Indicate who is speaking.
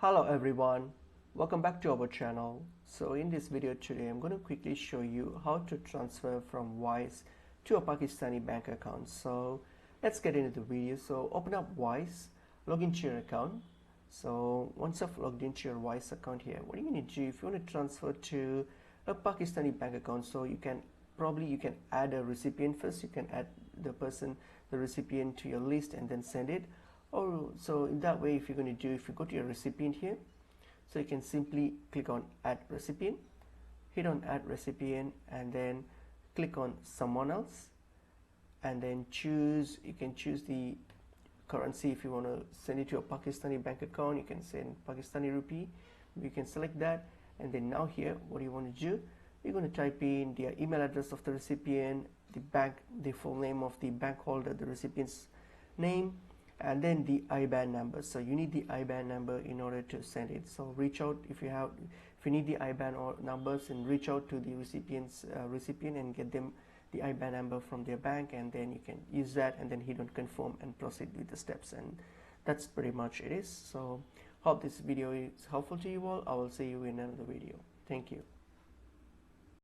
Speaker 1: Hello everyone, welcome back to our channel. So in this video today I'm going to quickly show you how to transfer from Wise to a Pakistani bank account. So let's get into the video. So open up Wise, log into your account. So once you've logged into your Wise account here, what you need to do if you want to transfer to a Pakistani bank account, so you can add a recipient first. You can add the recipient to your list and then send it. Or so in that way, if you go to your recipient here, so you can simply click on add recipient, hit on add recipient, and then click on someone else, and then you can choose the currency. If you want to send it to a Pakistani bank account, you can send Pakistani rupee. You can select that, and then now here, what do you want to do? You're going to type in the email address of the recipient, the full name of the bank holder, the recipient's name, and then the IBAN number. So you need the IBAN number in order to send it. So reach out if you need the IBAN or numbers, and reach out to the recipient and get them the IBAN number from their bank, and then you can use that and then hit on confirm and proceed with the steps. And that's pretty much it is. So hope this video is helpful to you all. I will see you in another video. Thank you.